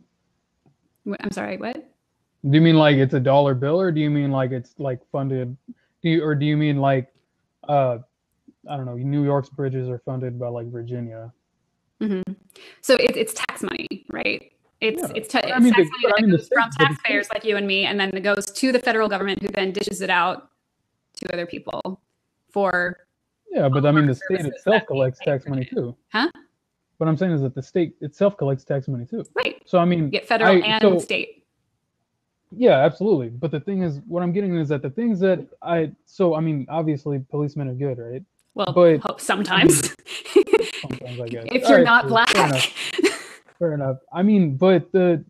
I'm sorry, what? Do you mean like it's a dollar bill, or do you mean like it's like funded? Do you mean like, I don't know, New York's bridges are funded by like Virginia? So it's tax money, right? It's tax money that goes from taxpayers like you and me, and then it goes to the federal government, who then dishes it out to other people for. Yeah, but I mean, the state itself collects tax money too. Huh? What I'm saying is that the state itself collects tax money too. Right. So I mean, get federal and state. Yeah, absolutely. But the thing is, what I'm getting is that the things that I mean, obviously, policemen are good, right? Well, but sometimes. Sometimes, I guess. If you're not black. Fair enough. I mean, but that's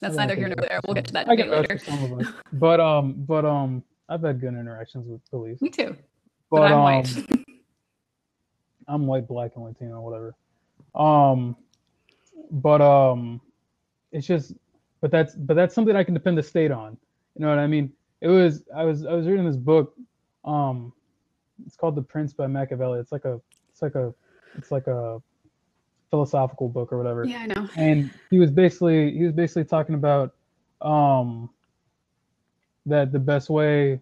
neither here nor there. We'll get to that debate later. Some of us. But I've had good interactions with police. Me too. But I'm white. I'm white, black, and Latino, whatever. It's just, but that's something I can depend the state on. You know what I mean? I was reading this book. It's called The Prince by Machiavelli. It's like a philosophical book or whatever. Yeah, I know. And he was basically talking about that the best way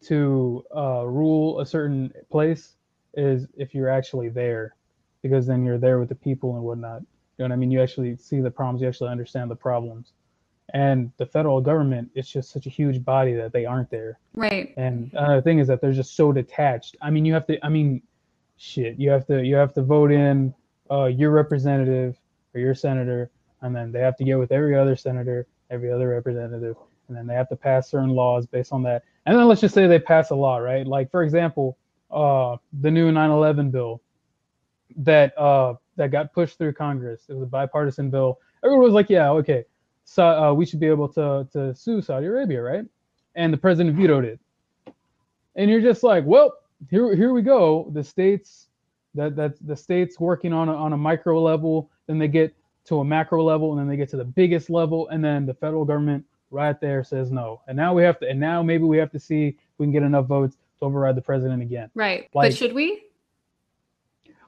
to rule a certain place is if you're actually there, because then you're there with the people and whatnot. You know what I mean? You actually see the problems, you actually understand the problems. And the federal government, it's just such a huge body that they aren't there. Right. And the thing is that they're just so detached. I mean, you have to vote in your representative or your senator, and then they have to get with every other senator, every other representative, and then they have to pass certain laws based on that. And then let's just say they pass a law, right? Like, for example, the new 9/11 bill that got pushed through Congress. It was a bipartisan bill. Everyone was like, yeah, okay, so we should be able to sue Saudi Arabia, right? And the president vetoed it. And you're just like, well, here we go. The states the states working on a micro level, then they get to a macro level, and then they get to the biggest level, and then the federal government right there says no. And now maybe we have to see if we can get enough votes to override the president again. Right. Like, but should we?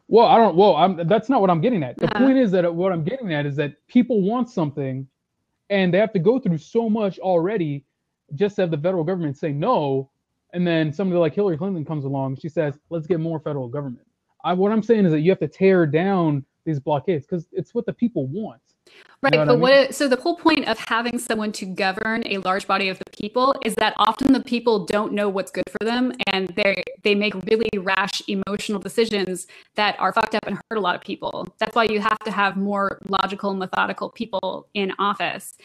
Well, that's not what I'm getting at. The point is that what I'm getting at is that people want something, and they have to go through so much already just to have the federal government say no. And then somebody like Hillary Clinton comes along, she says, let's get more federal government. What I'm saying is that you have to tear down these blockades because it's what the people want. Right, you know but so the whole point of having someone to govern a large body of the people is that often the people don't know what's good for them, and they make really rash emotional decisions that are fucked up and hurt a lot of people. That's why you have to have more logical, methodical people in office.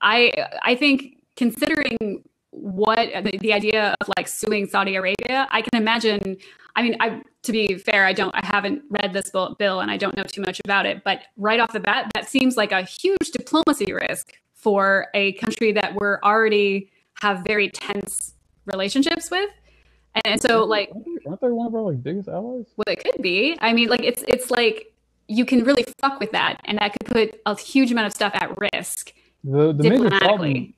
I think, considering what the idea of like suing Saudi Arabia, I can imagine. I mean, to be fair, I haven't read this bill and I don't know too much about it, but right off the bat, that seems like a huge diplomacy risk for a country that we're already have very tense relationships with. And so like, aren't they one of our like biggest allies? Well, it could be. I mean, like it's like you can really fuck with that, and that could put a huge amount of stuff at risk. The major problem,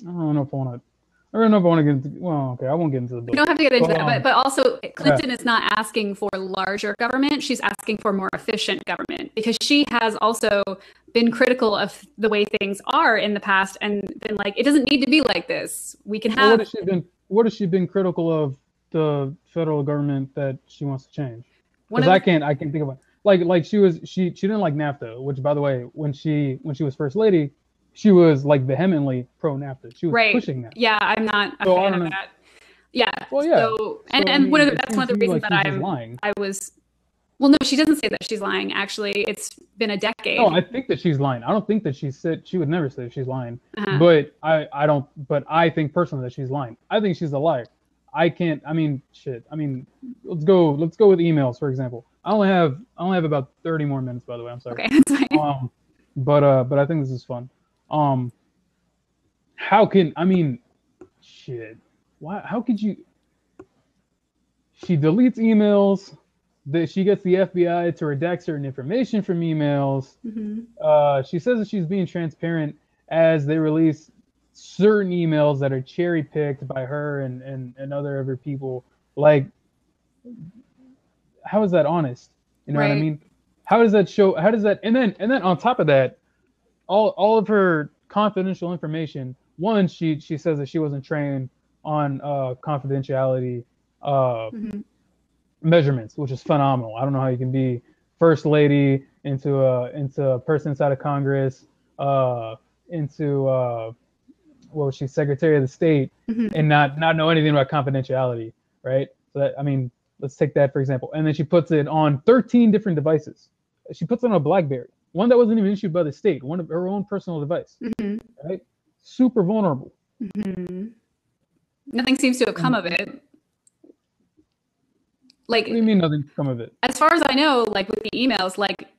I don't know if I want to get into. Well, okay, I won't get into the bill. You don't have to get into that, but also Clinton is not asking for larger government. She's asking for more efficient government, because she has also been critical of the way things are in the past and been like, it doesn't need to be like this. We can have. What has she been critical of the federal government that she wants to change? Because I can't think of it. Like she didn't like NAFTA, which, by the way, when she was first lady, she was like vehemently pro NAFTA. She was pushing that. Yeah, I'm not a fan of that. Yeah. Well, yeah. So, and that's one of the reasons that I was Well, no, she doesn't say that she's lying. Actually, it's been a decade. No, I think that she's lying. I don't think that she would never say she's lying. Uh-huh. But I don't. But I think personally that she's lying. I think she's a liar. I can't. I mean, shit. I mean, let's go with emails for example. I only have about 30 more minutes. By the way, I'm sorry. Okay, that's fine. But I think this is fun. How can I mean, shit? Why? How could you? She deletes emails. That she gets the FBI to redact certain information from emails. Mm-hmm. She says that she's being transparent as they release certain emails that are cherry picked by her and other people. Like, how is that honest? You know what I mean? How does that show? How does that? And then on top of that, all of her confidential information. One, she says that she wasn't trained on confidentiality. Mm-hmm. Measurements, which is phenomenal. I don't know how you can be first lady into a person inside of Congress, she's Secretary of the State, mm-hmm. and not know anything about confidentiality, right? So that, I mean, let's take that for example. And then she puts it on 13 different devices. She puts it on a BlackBerry, one that wasn't even issued by the state, one of her own personal device, mm-hmm. right? Super vulnerable. Mm-hmm. Nothing seems to have come of it. Like, what do you mean nothing's come of it? As far as I know, like with the emails, like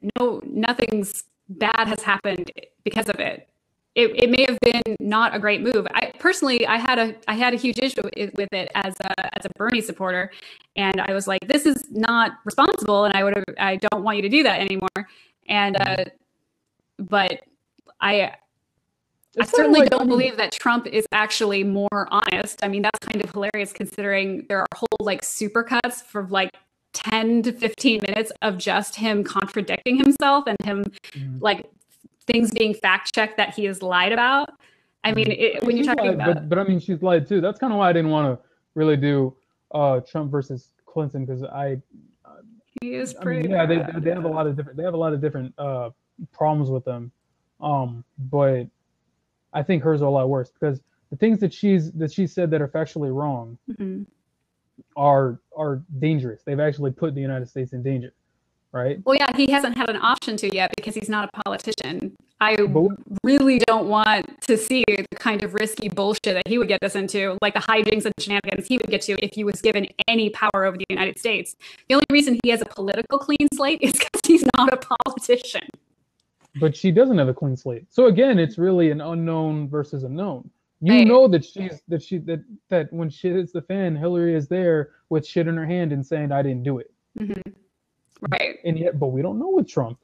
nothing's bad has happened because of it. It may have been not a great move. I personally, I had a huge issue with it as a Bernie supporter, and I was like, this is not responsible, and I don't want you to do that anymore. And but I certainly don't believe that Trump is actually more honest. I mean, that's kind of hilarious considering there are whole like supercuts for like 10 to 15 minutes of just him contradicting himself and him like things being fact checked that he has lied about. I mean, when you're talking about, but I mean, she's lied too. That's kind of why I didn't want to really do Trump versus Clinton because he is pretty. I mean, yeah, they have a lot of different problems with them, but I think hers are a lot worse because the things that she said that are factually wrong mm-hmm. are dangerous. They've actually put the United States in danger, right? Well, yeah, he hasn't had an option to yet because he's not a politician. I really don't want to see the kind of risky bullshit that he would get us into, like the hijinks and shenanigans he would get to if he was given any power over the United States. The only reason he has a political clean slate is because he's not a politician. But she doesn't have a clean slate. So again, it's really an unknown versus a known. You know that when shit hits the fan, Hillary is there with shit in her hand and saying, "I didn't do it." Mm-hmm. Right. And yet, but we don't know with Trump.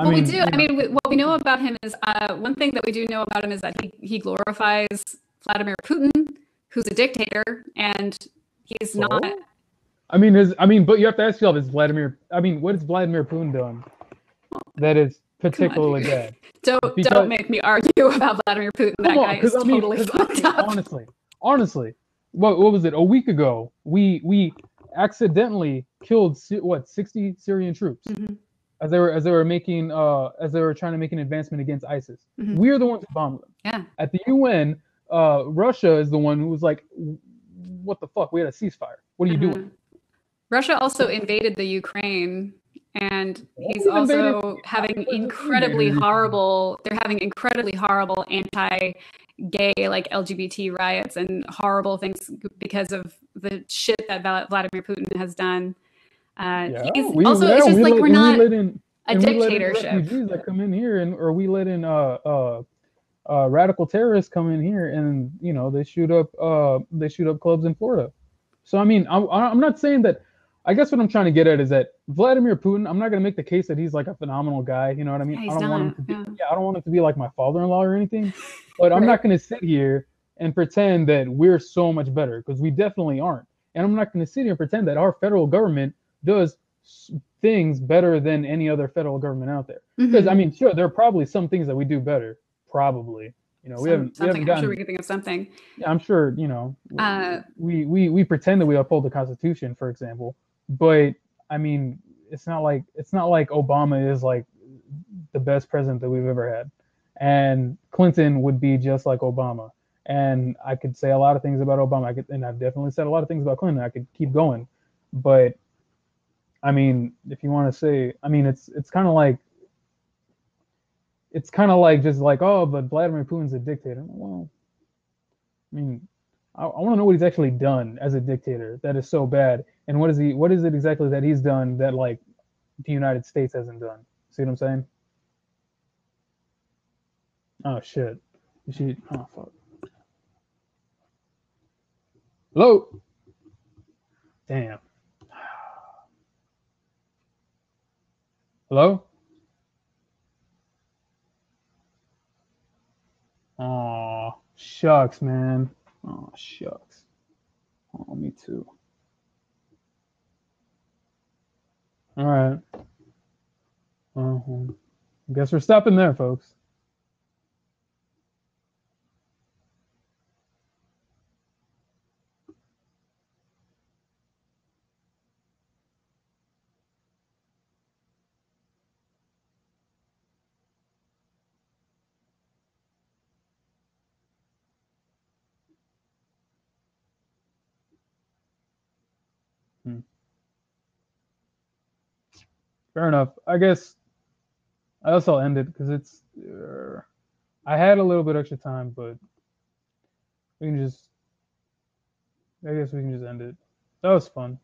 We do. I mean, what we know about him is one thing that we do know about him is that he glorifies Vladimir Putin, who's a dictator, and he's not. But you have to ask yourself: what has Vladimir Putin done that is particularly bad? Don't make me argue about Vladimir Putin. That guy is totally fucked up. Honestly, what was it? A week ago, we accidentally killed 60 Syrian troops mm-hmm. as they were trying to make an advancement against ISIS. Mm-hmm. We're the ones who bombed them. Yeah. At the UN, Russia is the one who was like, "What the fuck? We had a ceasefire. What are you doing?" Russia also invaded the Ukraine. And he's also having incredibly horrible anti-gay, like LGBT riots and horrible things because of the shit that Vladimir Putin has done. It's just like we're not a dictatorship. Refugees that come in here, or we let in radical terrorists come in here, and they shoot up clubs in Florida. So I mean, I'm not saying that. I guess what I'm trying to get at is that Vladimir Putin, I'm not going to make the case that he's like a phenomenal guy. You know what I mean? Yeah, I don't want him to be like my father-in-law or anything, but I'm not going to sit here and pretend that we're so much better because we definitely aren't. And I'm not going to sit here and pretend that our federal government does things better than any other federal government out there. Because I mean, sure, there are probably some things that we do better, probably. We haven't gotten. I'm sure we can think of something. Yeah, I'm sure. We pretend that we uphold the Constitution, for example. But I mean, it's not like Obama is like the best president that we've ever had, and Clinton would be just like Obama. And I could say a lot of things about Obama. And I've definitely said a lot of things about Clinton. I could keep going, but I mean, if you want to say, I mean, it's kind of like just like, oh, but Vladimir Putin's a dictator. Well, I mean, I want to know what he's actually done as a dictator that is so bad, and what is it exactly that he's done that like the United States hasn't done? See what I'm saying? Oh shit. Oh fuck. Hello. Damn. Hello. Oh shucks, man. Oh shucks. Oh, me too. All right. Uh-huh. Guess we're stopping there, folks. Hmm. Fair enough. I guess I also end it because it's. I had a little bit extra time, but we can just. I guess we can just end it. That was fun.